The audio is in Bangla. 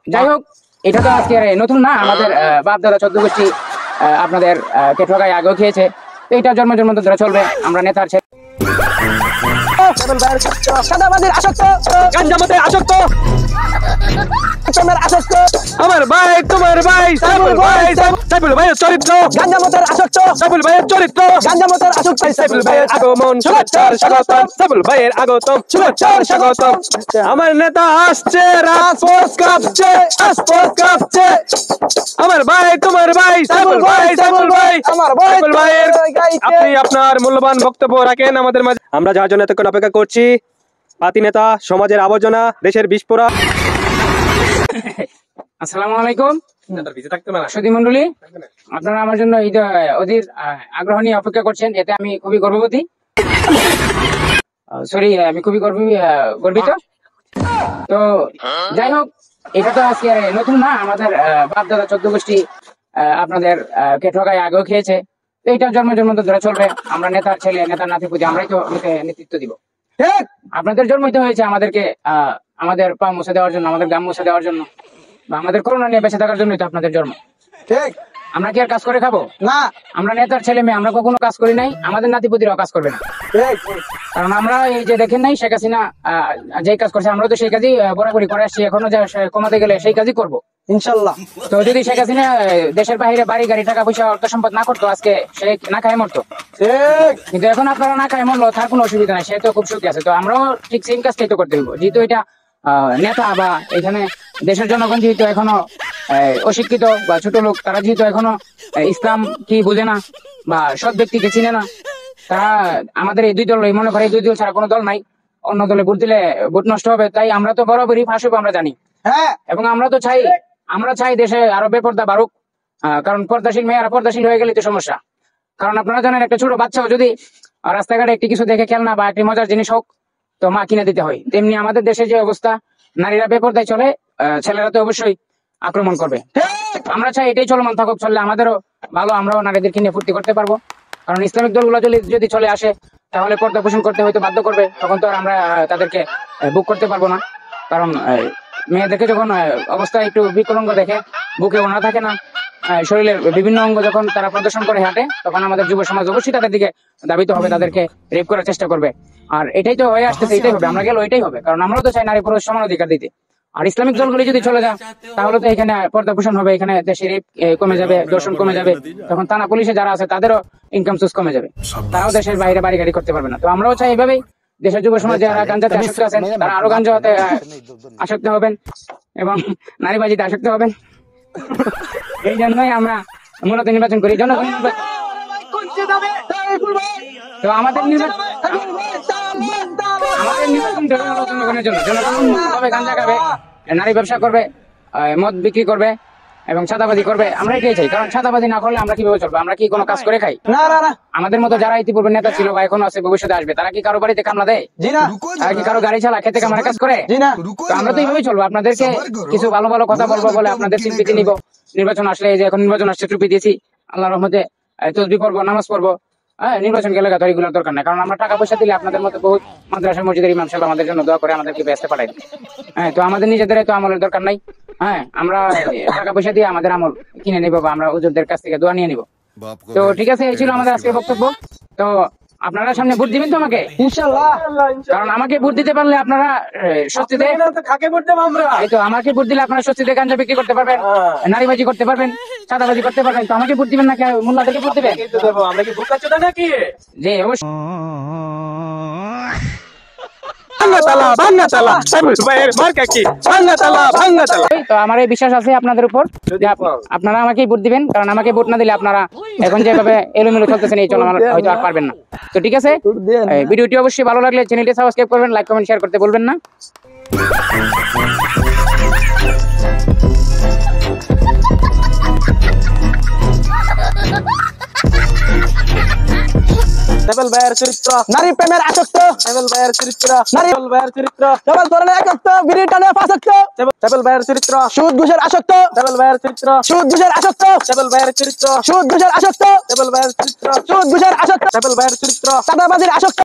যাই হোক, এটা তো আজকে নতুন না, আমাদের বাপ দাদা 14 গোষ্ঠী আপনাদের কে ঠকায় আগেও খেয়েছে, তো এটা জন্ম জন্ম ধরে চলবে। আমরা নেতার ছেলে আমার ভাই তোমার ভাই সাইফুল ভাইয়ের চরিত্র গাঞ্জামতের আসক্ত, সাইফুল ভাইয়ের চরিত্র গাঞ্জামতের আসক্ত, সাইফুল ভাইয়ের আগমন শুভেচ্ছা স্বাগতম, সাইফুল ভাইয়ের আগমন শুভেচ্ছা স্বাগতম। আমার নেতা আসছে, রাজপথ কাঁপছে, আমার ভাই তোমার ভাই সাইফুল ভাই আমার সাইফুল ভাইয়ের আপনি আপনার মূল্যবান বক্তব্য রাখেন আমাদের মাঝে। আমরা যার জন্য এতক্ষণ অপেক্ষা করছি, পাতি নেতা, সমাজের আবর্জনা, দেশের বিস্ফোরা। আসসালামু আলাইকুম সুধী মন্ডলী, আপনারা আমার জন্য অধীর আগ্রহ নিয়ে অপেক্ষা করছেন, এতে আমি খুবই গর্ববতী, আমি খুবই গর্বিত। তো যাই হোক, এটা তো আজকে নতুন না, আমাদের বাপ দাদা 14 গোষ্ঠী আপনাদের কে ঠকায় আগেও খেয়েছে, তো এটা জন্ম জন্ম ধরে চলবে। আমরা নেতার ছেলে, নেতার নাতি পুঁজি, আমরাই তো নেতৃত্ব দিব। আপনাদের জন্মই তো হয়েছে আমাদেরকে আমাদের পা মুছে দেওয়ার জন্য, আমাদের গাম মুছে দেওয়ার জন্য, বা আমাদের করোনা নিয়ে বেঁচে থাকার জন্যই তো আপনাদের জন্ম। ঠিক, আমরা কি আর কাজ করে খাবো না? আমরা নেতার ছেলে মেয়ে, আমরা কখনো কাজ করি নাই, আমাদের নাতিপুতিরাও কাজ করবে না। কারণ আমরা এই যে দেখেন নাই, শেখ হাসিনা যে কাজ করছে, আমরা তো সেই কাজই বরাবরই করে আসছি, এখনো যা কমাতে গেলে সেই কাজই করবো ইনশাল্লাহ। তো যদি শেখ হাসিনা দেশের বাইরে বাড়ি গাড়ি টাকা পয়সা অর্থ সম্পদ না করতো, আজকে সে না খায় মরতো। কিন্তু এখন আপনারা না খায় মরলো, তার কোনো অসুবিধা নাই, সে তো খুব সুখী আছে। তো আমরাও ঠিক সেম কাজটাই তো করতে হইব, যেহেতু এটা নেতা বা এখানে দেশের জনগণ যেহেতু এখনো অশিক্ষিত বা ছোট লোক, তারা যেহেতু এখনো ইসলাম কি বুঝে না বা সৎ ব্যক্তিকে চিনে না, তারা আমাদের এই দুই দল মনে করে এই দুই দল ছাড়া কোনো দল নাই, অন্য দলে ভোট দিলে ভোট নষ্ট হবে, তাই আমরা তো বরাবরই ফাঁস হবো আমরা জানি। এবং আমরা চাই দেশে আরো বেপর্দা বাড়ুক, কারণ পর্দাশীল মেয়েরা পর্দাশীল হয়ে গেলে তো সমস্যা। কারণ আপনারা জানেন, একটা ছোট বাচ্চাও যদি রাস্তাঘাটে একটি কিছু দেখে খেলনা বা একটি মজার জিনিস হোক, তো মা কিনে দিতে হয়। তেমনি আমাদের দেশে যে অবস্থা, নারীরা বেপরদায় চলে, ছেলেরা তো অবশ্যই আক্রমণ করবে। আমরা চাই এটাই চলমান থাকুক, চললে আমাদেরও ভালো, আমরাও নারীদেরকে নিয়ে ফুর্তি করতে পারবো। কারণ ইসলামিক দলগুলো যদি চলে আসে, তাহলে পর্দা পোষণ করতে হয়তো বাধ্য করবে, তখন তো আর আমরা তাদেরকে বুক করতে পারবো না। কারণ মেয়েদেরকে যখন অবস্থা একটু বিকলাঙ্গ দেখে, বুকে ওনা থাকে না, শরীরের বিভিন্ন অঙ্গ যখন তারা প্রদর্শন করে হাঁটে, তখন আমাদের যুব সমাজ অবশ্যই তাদের দিকে দাবিত হবে, তাদেরকে রেপ করার চেষ্টা করবে। আর এটাই তো হয়ে আসতেছে, এটাই হবে, আমরা গেলে এটাই হবে। কারণ আমরাও তো চাই নারী পুরুষ সমান অধিকার দিতে। আর ইসলামিক দলগুলি যদি চলে যায়, তাহলে তো এখানে পর্দা পোষণ হবে, এখানে দেশে রেপ কমে যাবে, দর্শন কমে যাবে, তখন থানা পুলিশে যারা আছে তাদেরও ইনকাম সোর্স কমে যাবে, তারাও দেশের বাইরে বাড়ি গাড়ি করতে পারবে না। তো আমরাও চাই এভাবেই দেশের যুব সমাজ যারা গাঞ্জাতে আসক্ত আছেন, তারা আরো গাঞ্জা হতে আসক্ত হবেন এবং নারীবাজিতে আসক্ত হবেন। এই জন্যই আমরা মূলত নির্বাচন করি, জনগণ তো আমাদের নির্বাচন জনগণের জন্য। জনগণ ভাবে গাঞ্জা খাবে, নারী ব্যবসা করবে, মদ বিক্রি করবে এবং ছাদাবাজি করবে, আমরা এটাই চাই। কারণ ছাদাবাজি না করলে আমরা কিভাবে চলবো? আমরা কি কোনো কাজ করে খাই? না। আমাদের মতো যারা ইতিপূর্বে নেতা ছিল বা এখনো আছে, ভবিষ্যতে আসবে, তারা কি কারো বাড়িতে কামলা দেয়? তারা কি কারো গাড়ি চালা, খেতে কামারে কাজ করে? তো আমরা তো এইভাবেই চলবো। আপনাদেরকে কিছু ভালো ভালো কথা বলবো বলে আপনাদের সিম্পিতি নিব। নির্বাচন আসলে, এই যে এখন নির্বাচন আসছে, টুপি দিয়েছি, আল্লাহর রহমতে তসবিহ পড়বো, নামাজ পড়বো। নির্বাচন গেলে তো এগুলোর দরকার নাই, কারণ আমরা টাকা পয়সা দিলে আপনাদের মতো বহুত মাদ্রাসা মসজিদের ইমাম সাহেব আমাদের জন্য দোয়া করে আমাদেরকে ব্যস্ত পাঠাই। তো আমাদের নিজেদের তো আমলের দরকার নাই। আমরা টাকা পয়সা দিয়ে আমাদের আমল কিনে নিবো বা আমরা হুজুরদের কাছ থেকে দোয়া নিয়ে নিবো। তো ঠিক আছে, এই ছিল আমাদের আজকের বক্তব্য। তো আপনারা সামনে ভোট দিবেন তো আমাকে, ইনশাআল্লাহ। কারণ আমাকে ভোট দিতে পারলে আপনারা স্বস্তিতে আমাকে ভোট দিলে আপনারা স্বস্তিতে গাঞ্জা বিক্রি করতে পারবেন, নারীবাজি করতে পারবেন, চাঁদাবাজি করতে পারবেন। তো আমাকে ভোট দিবেন না, মোল্লাদেরকে ভোট দিবেন? আমরা কি বোকা নাকি? জি অবশ্যই। তো আমার এই বিশ্বাস আছে আপনাদের উপর, আপনারা আমাকেই ভোট দিবেন। কারণ আমাকে ভোট না দিলে আপনারা এখন যেভাবে এলোমেলো চলতেছেন, এই চলমান হয়তো আর পারবেন না। তো ঠিক আছে, ভিডিওটি অবশ্যই ভালো লাগলে চ্যানেলটি সাবস্ক্রাইব করবেন, লাইক কমেন্ট শেয়ার করতে বলবেন না। টেবল ভাইয়ের চরিত্র, নারী প্রেমের আসক্ত, টেবল ভাইয়ের চরিত্র, নারী ভাইয়ের চরিত্র, টেবল ধরনের আসক্ত, বিড়ি টানে আসক্ত, টেবল ভাইয়ের চরিত্র, সুদ ঘুষের আসক্ত, টেবল ভাইয়ের চরিত্র, সুদ ঘুষের আসক্ত, টেবল ভাইয়ের চরিত্র, সুদ ঘুষের আসক্ত, টেবল ভাইয়ের চরিত্র, সুদ ঘুষের আসক্ত, টেবল ভাইয়ের চরিত্র, চাঁদাবাজির আসক্ত।